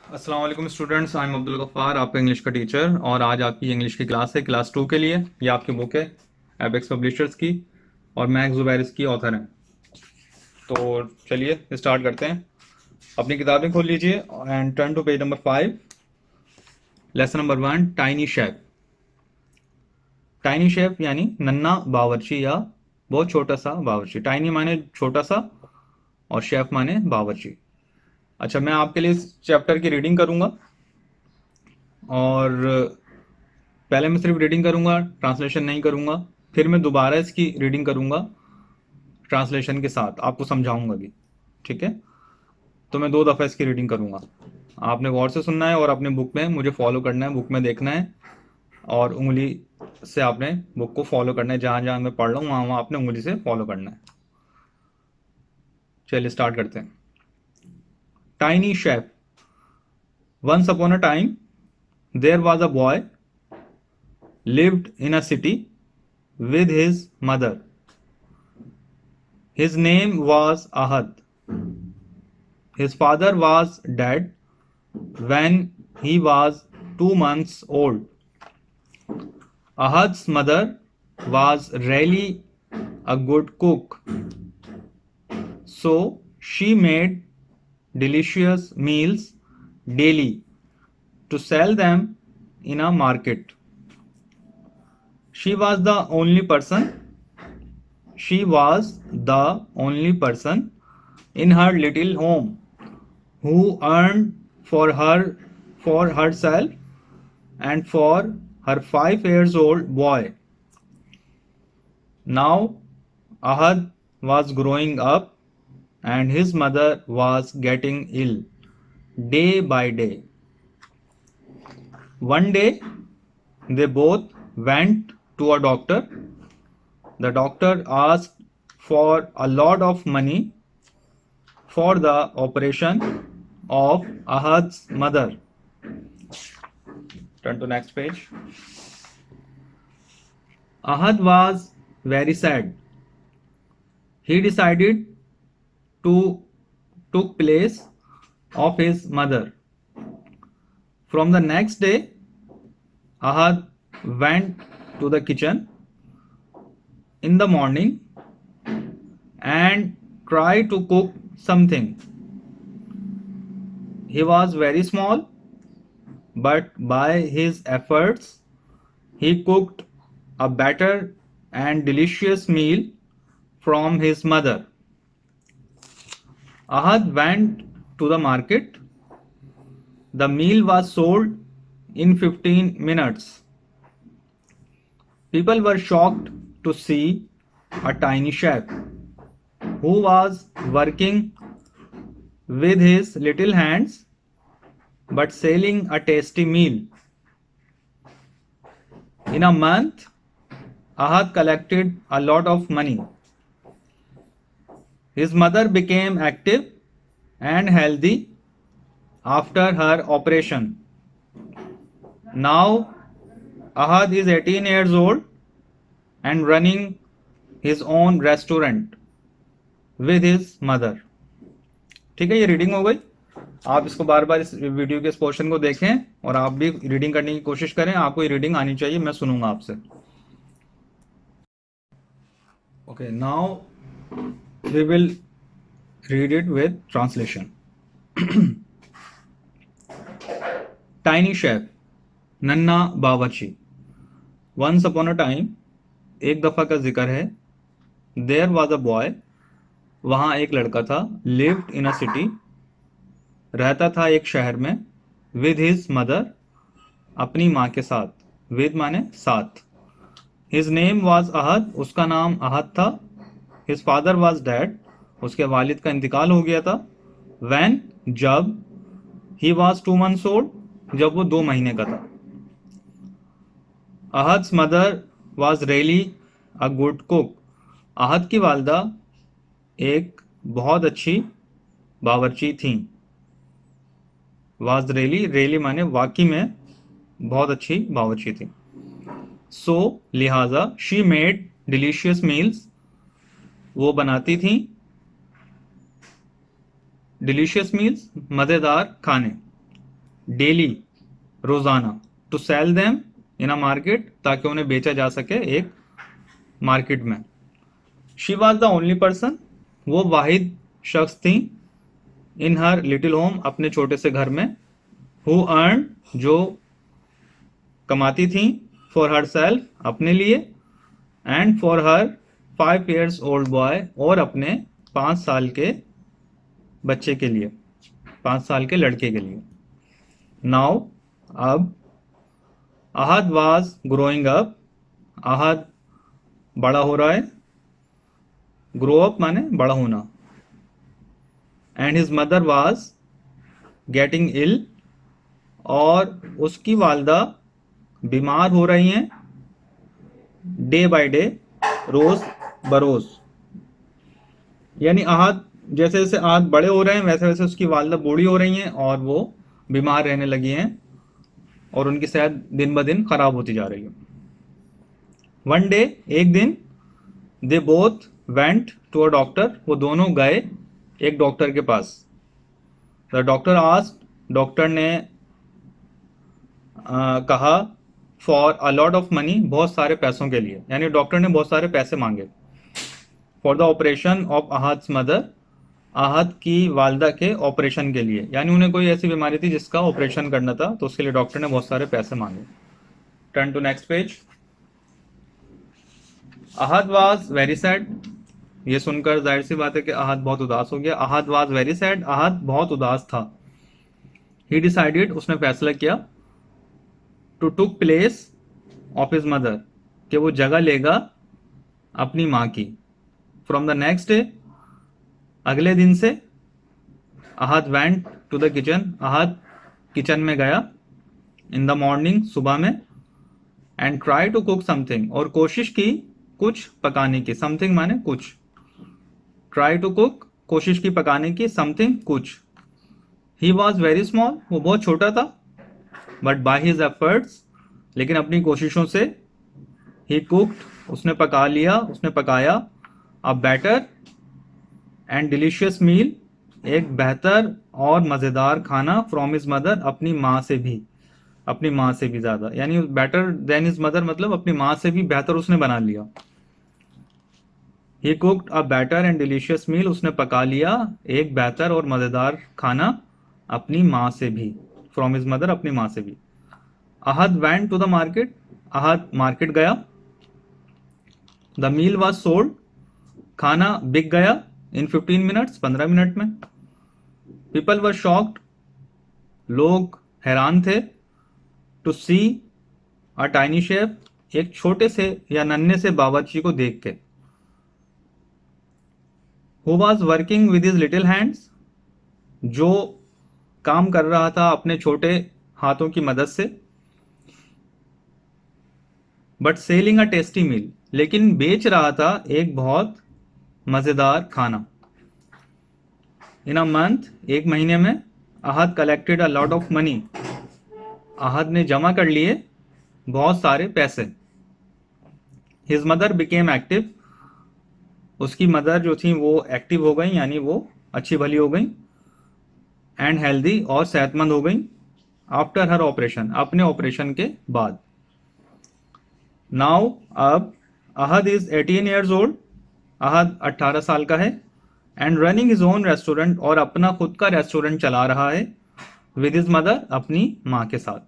अस्सलाम वालेकुम students, I am Abdul Gaffar, आपका इंग्लिश का टीचर। और आज आपकी इंग्लिश की क्लास है क्लास 2 के लिए। ये आपकी बुक है एपेक्स पब्लिशर्स की, और मैक्स जुबैर इसकी ऑथर हैं। तो चलिए स्टार्ट करते हैं। अपनी किताबें खोल लीजिए and turn to page number 5। Lesson number 1, tiny chef. Tiny chef यानी नन्ना बावर्ची या बहुत छोटा सा बावर्ची। टाइनी माने छोटा सा और शेफ माने बावर्ची। अच्छा, मैं आपके लिए इस चैप्टर की रीडिंग करूंगा, और पहले मैं सिर्फ रीडिंग करूंगा, ट्रांसलेशन नहीं करूंगा। फिर मैं दोबारा इसकी रीडिंग करूंगा ट्रांसलेशन के साथ, आपको समझाऊंगा भी। ठीक है? तो मैं 2 दफ़ा इसकी रीडिंग करूंगा। आपने गौर से सुनना है और अपने बुक में मुझे फॉलो करना है, बुक में देखना है, और उंगली से आपने बुक को फॉलो करना है। जहां जहां मैं पढ़ रहा हूँ वहां वहां आपने उंगली से फॉलो करना है। चलिए स्टार्ट करते हैं। Tiny chef. Once upon a time there was a boy lived in a city with his mother. His name was Ahad. His father was dead when he was 2 months old. Ahad's mother was really a good cook, so she made delicious meals daily to sell them in a market. She was the only person She was the only person in her little home who earned for herself and for her 5 years old boy. Now Ahad was growing up and his mother was getting ill day by day. One day they both went to a doctor. The doctor asked for a lot of money for the operation of Ahad's mother. Turn to next page. Ahad was very sad. He decided to took place of his mother. From the next day, Ahad went to the kitchen in the morning and tried to cook something. He was very small, but by his efforts, he cooked a better and delicious meal from his mother. Ahad went to the market. The meal was sold in 15 minutes. People were shocked to see a tiny chef who was working with his little hands but selling a tasty meal. In a month, Ahad collected a lot of money. His mother became active and healthy after her operation. Now Ahad is 18 years old and running his own restaurant with his mother. ठीक है, ये reading हो गई। आप इसको बार बार इस video के इस पोर्शन को देखें और आप भी रीडिंग करने की कोशिश करें। आपको ये रीडिंग आनी चाहिए, मैं सुनूंगा आपसे। Okay, now we will read it with translation. Tiny chef, नन्ना बावर्ची। वंस अपॉन अ टाइम, एक दफा का जिक्र है। देयर वॉज अ बॉय, वहां एक लड़का था। लिव्ड इन अ सिटी, रहता था एक शहर में। विद हिज मदर, अपनी माँ के साथ। विद माने साथ। हिज नेम वॉज अहद, उसका नाम अहद था। हिज फादर वॉज डेड, उसके वालिद का इंतकाल हो गया था। वैन, जब। ही वॉज 2 months ओल्ड, जब वो 2 महीने का था। Ahad's mother was really a good cook, Ahad की वालदा एक बहुत अच्छी बावर्ची थी। वाज रियली, रियली माने वाकई में बहुत अच्छी बावर्ची थी। सो लिहाजा, शी मेड डिलीशियस मील्स, वो बनाती थी डिलीशियस मील्स, मज़ेदार खाने। डेली, रोजाना, to sell them in a market, ताकि उन्हें बेचा जा सके एक मार्केट में। She was the only person, वो वाहिद शख्स थी, इन हर लिटिल होम, अपने छोटे से घर में, हु अर्न, जो कमाती थी, फॉर हर सेल्फ, अपने लिए, and for her 5 years old boy, और अपने 5 साल के बच्चे के लिए, 5 साल के लड़के के लिए। नाउ, अब, Ahad was growing up, Ahad बड़ा हो रहा है, ग्रो अप माने बड़ा होना, and his mother was getting ill, और उसकी वालदा बीमार हो रही हैं, डे बाय डे, रोज बरोज। यानी अहद, जैसे जैसे अहद बड़े हो रहे हैं वैसे वैसे उसकी वालदा बूढ़ी हो रही हैं और वो बीमार रहने लगी हैं और उनकी सेहत दिन ब दिन खराब होती जा रही है। वन डे, एक दिन, they both went to a doctor, वो दोनों गए एक डॉक्टर के पास। द डॉक्टर आस्क्ड, डॉक्टर ने कहा, for a lot of money, बहुत सारे पैसों के लिए, यानी डॉक्टर ने बहुत सारे पैसे मांगे। For the operation of Ahad's mother, Ahad की वालदा के ऑपरेशन के लिए, यानी उन्हें कोई ऐसी बीमारी थी जिसका ऑपरेशन करना था, तो उसके लिए डॉक्टर ने बहुत सारे पैसे मांगे। Turn to next page. Ahad was very sad, ये सुनकर जाहिर सी बात है कि अहद बहुत उदास हो गया। Ahad was very sad, Ahad बहुत उदास था। ही डिसाइडेड, उसने फैसला किया, to took place of his mother, कि वो जगह लेगा अपनी माँ की। फ्रॉम द नेक्स्ट डे, अगले दिन से, Ahad went to the kitchen, Ahad kitchen में गया, इन द मॉर्निंग, सुबह में, and try to cook something, और कोशिश की कुछ पकाने की, समथिंग माने कुछ, ट्राई टू कुक, कोशिश की पकाने की, समथिंग कुछ। ही वॉज वेरी स्मॉल, वो बहुत छोटा था, बट बाय हिज एफर्ट्स, लेकिन अपनी कोशिशों से, ही कुक्ड, उसने पका लिया, उसने पकाया, अ बेटर एंड डिलीशियस मील, एक बेहतर और मज़ेदार खाना, फ्रॉम हिज मदर, अपनी माँ से भी, अपनी माँ से भी ज़्यादा, यानी बेटर देन हिज मदर मतलब अपनी माँ से भी बेहतर उसने बना लिया। He cooked a better and delicious meal, उसने पका लिया एक बेहतर और मज़ेदार खाना अपनी माँ से भी, फ्रॉम हिज मदर, अपनी माँ से भी। Ahad went to the market, Ahad market गया। द मील वॉज सोल्ड, खाना बिक गया, इन 15 मिनट्स, 15 मिनट में। पीपल वर शॉक्ड, लोग हैरान थे, to see a tiny chef, एक छोटे से या नन्हे से बावर्ची को देख के। Who was working with his little hands, जो काम कर रहा था अपने छोटे हाथों की मदद से। बट सेलिंग अ टेस्टी मील, लेकिन बेच रहा था एक बहुत मज़ेदार खाना। इन अ मंथ, एक महीने में, Ahad collected a lot of money, Ahad ने जमा कर लिए बहुत सारे पैसे। हिज मदर बिकेम एक्टिव, उसकी मदर जो थी वो एक्टिव हो गई, यानी वो अच्छी भली हो गई, एंड हेल्दी, और सेहतमंद हो गई, आफ्टर हर ऑपरेशन, अपने ऑपरेशन के बाद। नाउ, अब, अहद इज 18 years ओल्ड, अहद 18 साल का है, and running his own restaurant, और अपना खुद का रेस्टोरेंट चला रहा है, विद हिज मदर, अपनी माँ के साथ।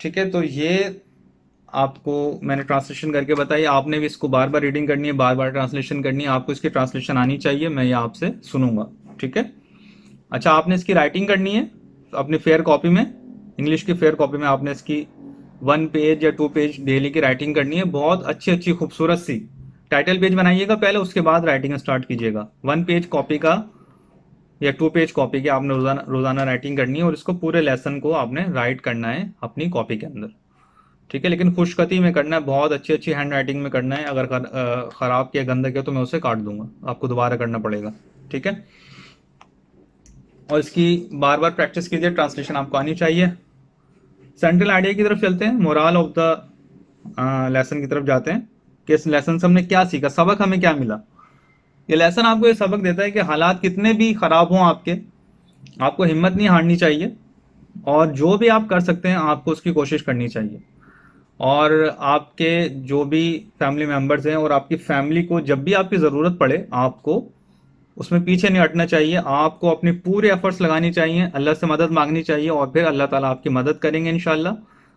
ठीक है, तो ये आपको मैंने ट्रांसलेशन करके बताई, आपने भी इसको बार बार रीडिंग करनी है, बार बार ट्रांसलेशन करनी है, आपको इसकी ट्रांसलेशन आनी चाहिए, मैं ये आपसे सुनूंगा। ठीक है, अच्छा, आपने इसकी राइटिंग करनी है अपनी फेयर कॉपी में, इंग्लिश की फेयर कॉपी में आपने इसकी 1 पेज या 2 पेज डेली की राइटिंग करनी है, बहुत अच्छी अच्छी खूबसूरत सी। टाइटल पेज बनाइएगा पहले, उसके बाद राइटिंग स्टार्ट कीजिएगा। 1 पेज कॉपी का या 2 पेज कॉपी की आपने रोजाना रोजाना राइटिंग करनी है, और इसको पूरे लेसन को आपने राइट करना है अपनी कॉपी के अंदर। ठीक है, लेकिन खुशखती में करना है, बहुत अच्छी अच्छी हैंड राइटिंग में करना है, अगर खराब किया, गंदा किया, तो मैं उसे काट दूंगा, आपको दोबारा करना पड़ेगा। ठीक है, और इसकी बार बार प्रैक्टिस कीजिए, ट्रांसलेशन आपको आनी चाहिए। सेंट्रल आइडिया की तरफ चलते हैं, मोरल ऑफ द लेसन की तरफ जाते हैं कि इस लेसन से हमने क्या सीखा, सबक हमें क्या मिला। ये लेसन आपको ये सबक देता है कि हालात कितने भी खराब हों आपके, आपको हिम्मत नहीं हारनी चाहिए, और जो भी आप कर सकते हैं आपको उसकी कोशिश करनी चाहिए। और आपके जो भी फैमिली मेंबर्स हैं और आपकी फैमिली को जब भी आपकी ज़रूरत पड़े, आपको उसमें पीछे नहीं हटना चाहिए। आपको अपने पूरे एफर्ट्स लगानी चाहिए, अल्लाह से मदद मांगनी चाहिए, और फिर अल्लाह ताला आपकी मदद करेंगे इंशाल्लाह,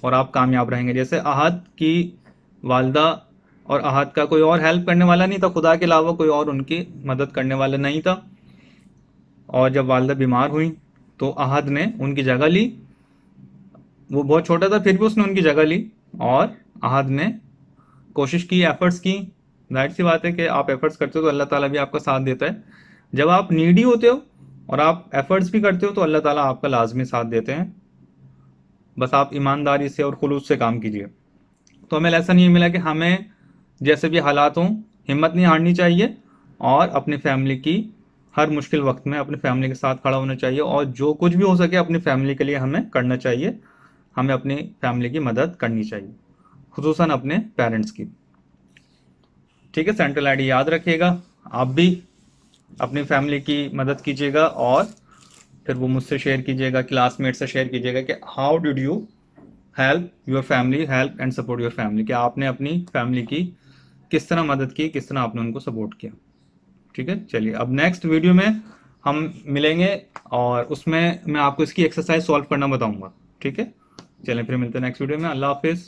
और आप कामयाब रहेंगे। जैसे अहद की वालदा और अहद का कोई और हेल्प करने वाला नहीं था, खुदा के अलावा कोई और उनकी मदद करने वाला नहीं था। और जब वालदा बीमार हुई तो अहद ने उनकी जगह ली। वो बहुत छोटा था फिर भी उसने उनकी जगह ली, और अहद ने कोशिश की, एफर्ट्स की। जाहिर सी बात है कि आप एफर्ट्स करते हो तो अल्लाह ताला भी आपका साथ देता है। जब आप नीडी होते हो और आप एफर्ट्स भी करते हो तो अल्लाह ताला आपका लाजमी साथ देते हैं। बस आप ईमानदारी से और खुलूस से काम कीजिए। तो हमें लेसन ये मिला कि हमें जैसे भी हालात हों, हिम्मत नहीं हारनी चाहिए, और अपनी फैमिली की हर मुश्किल वक्त में अपनी फैमिली के साथ खड़ा होना चाहिए, और जो कुछ भी हो सके अपनी फैमिली के लिए हमें करना चाहिए। हमें अपनी फैमिली की मदद करनी चाहिए, खुसूसन अपने पेरेंट्स की। ठीक है, सेंट्रल आईडी याद रखिएगा। आप भी अपनी फैमिली की मदद कीजिएगा, और फिर वो मुझसे शेयर कीजिएगा, क्लासमेट से शेयर कीजिएगा कि how did you help your family, help and support your family, कि आपने अपनी फैमिली की किस तरह मदद की, किस तरह आपने उनको सपोर्ट किया। ठीक है, चलिए अब नेक्स्ट वीडियो में हम मिलेंगे, और उसमें मैं आपको इसकी एक्सरसाइज सॉल्व करना बताऊंगा। ठीक है, चलिए फिर मिलते हैं नेक्स्ट वीडियो में। अल्लाह हाफिज़।